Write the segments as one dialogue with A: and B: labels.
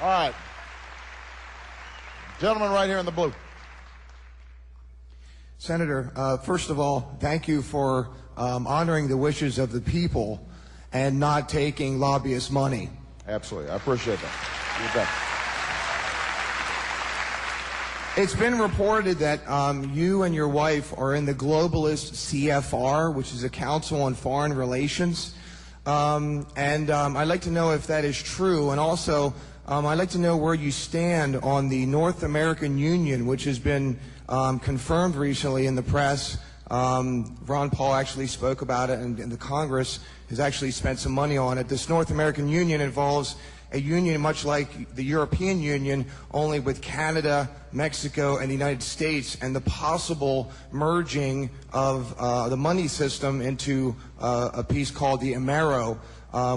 A: All right. Gentleman right here in the blue.
B: Senator, first of all, thank you for honoring the wishes of the people and not taking lobbyist money.
A: Absolutely. I appreciate that. You bet.
B: It's been reported that you and your wife are in the globalist CFR, which is a Council on Foreign Relations. I'd like to know if that is true. And also, I'd like to know where you stand on the North American Union, which has been confirmed recently in the press. Ron Paul actually spoke about it, and the Congress has actually spent some money on it. This North American Union involves a union much like the European Union, only with Canada, Mexico, and the United States, and the possible merging of the money system into a piece called the Amero,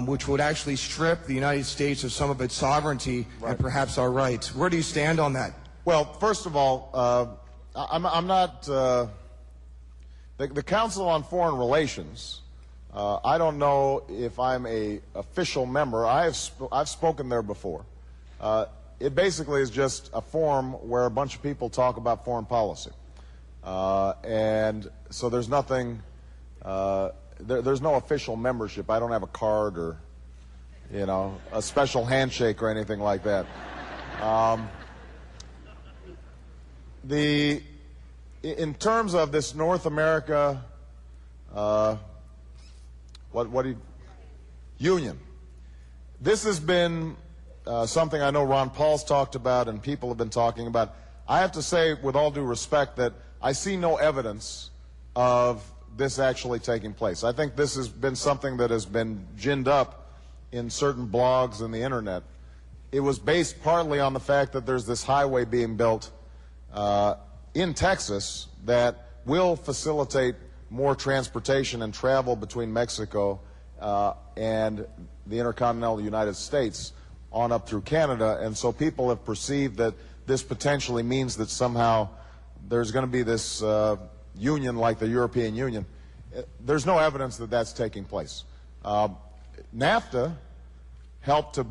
B: which would actually strip the United States of some of its sovereignty and perhaps our rights. Where do you stand on that?
A: Well, first of all, I'm not the Council on Foreign Relations. I don't know if I'm a official member. I've spoken there before. It basically is just a forum where a bunch of people talk about foreign policy, and so there's nothing. There's no official membership. I don't have a card or, you know, a special handshake or anything like that. In terms of this North America, union, this has been something I know Ron Paul's talked about and people have been talking about. I have to say, with all due respect, that I see no evidence of this actually taking place. I think this has been something that has been ginned up in certain blogs and the internet. It was based partly on the fact that there's this highway being built in Texas that will facilitate more transportation and travel between Mexico and the intercontinental United States on up through Canada, and so people have perceived that this potentially means that somehow there's going to be this union like the European Union. There's no evidence that that's taking place. NAFTA helped to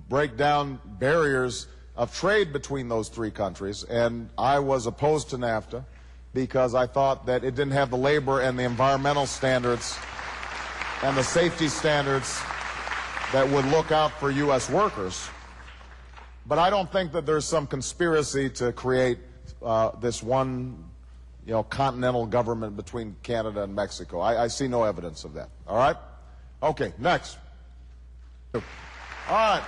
A: break down barriers of trade between those three countries, and I was opposed to NAFTA because I thought that it didn't have the labor and the environmental standards and the safety standards that would look out for U.S. workers. But I don't think that there's some conspiracy to create this one, you know, continental government between Canada and Mexico. I see no evidence of that. All right? Okay, next. All right.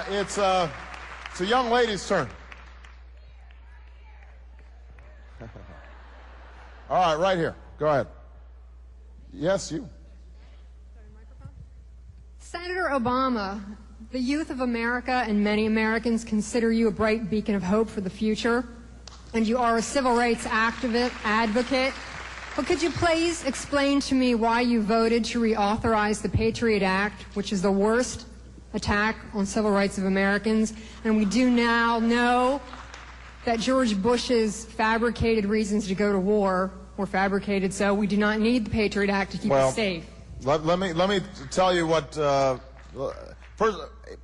A: It's a young lady's turn. All right, right here. Go ahead. Yes, you.
C: Senator Obama, the youth of America and many Americans consider you a bright beacon of hope for the future, and you are a civil rights advocate. But could you please explain to me why you voted to reauthorize the Patriot Act, which is the worst attack on civil rights of Americans? And we do now know that George Bush's fabricated reasons to go to war were fabricated, so we do not need the Patriot Act to keep us safe.
A: Let me tell you what. First,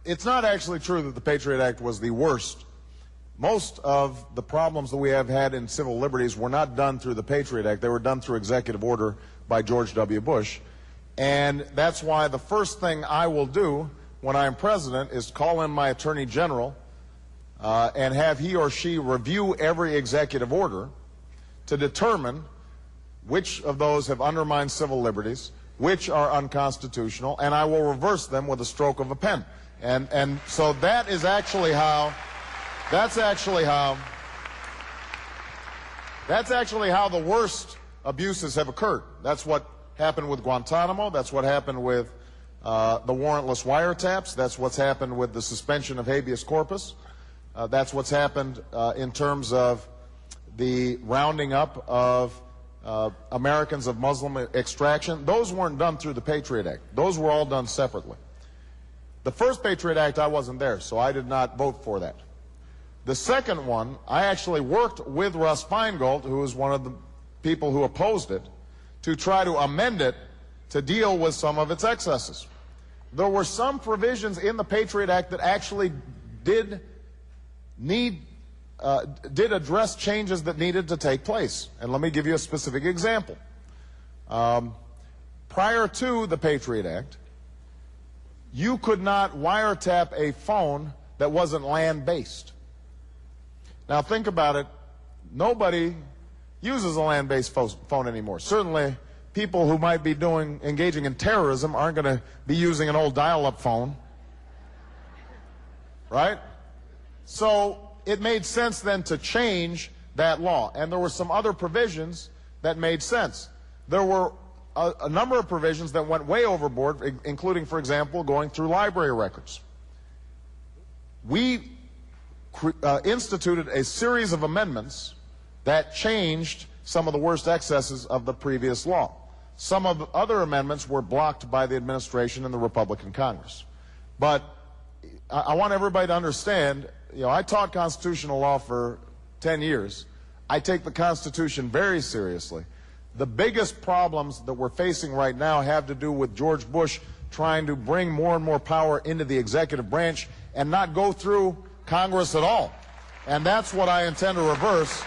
A: it's not actually true that the Patriot Act was the worst. Most of the problems that we have had in civil liberties were not done through the Patriot Act. They were done through executive order by George W. Bush. And that's why the first thing I will do when I am president is call in my Attorney General and have he or she review every executive order to determine which of those have undermined civil liberties, which are unconstitutional, and I will reverse them with a stroke of a pen. And so that is actually how, that's actually how the worst abuses have occurred. That's what happened with Guantanamo. That's what happened with the warrantless wiretaps. That's what's happened with the suspension of habeas corpus. That's what's happened in terms of the rounding up of Americans of Muslim extraction. Those weren't done through the Patriot Act. Those were all done separately. The first Patriot Act, I wasn't there, so I did not vote for that. The second one, I actually worked with Russ Feingold, who was one of the people who opposed it, to try to amend it to deal with some of its excesses. there were some provisions in the Patriot Act that actually did address changes that needed to take place. And let me give you a specific example. Prior to the Patriot Act, you could not wiretap a phone that wasn't land-based. Now think about it. Nobody uses a land-based phone anymore. Certainly, people who might be engaging in terrorism aren't going to be using an old dial-up phone, right? So it made sense then to change that law, and there were some other provisions that made sense. There were a number of provisions that went way overboard, including, for example, going through library records. We instituted a series of amendments that changed some of the worst excesses of the previous law. Some of the other amendments were blocked by the administration and the Republican Congress. But I want everybody to understand, I taught constitutional law for 10 years. I take the Constitution very seriously. The biggest problems that we're facing right now have to do with George Bush trying to bring more and more power into the executive branch and not go through Congress at all. And that's what I intend to reverse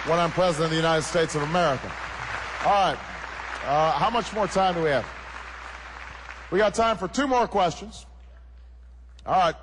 A: when I'm President of the United States of America. All right. How much more time do we have? We got time for 2 more questions. All right.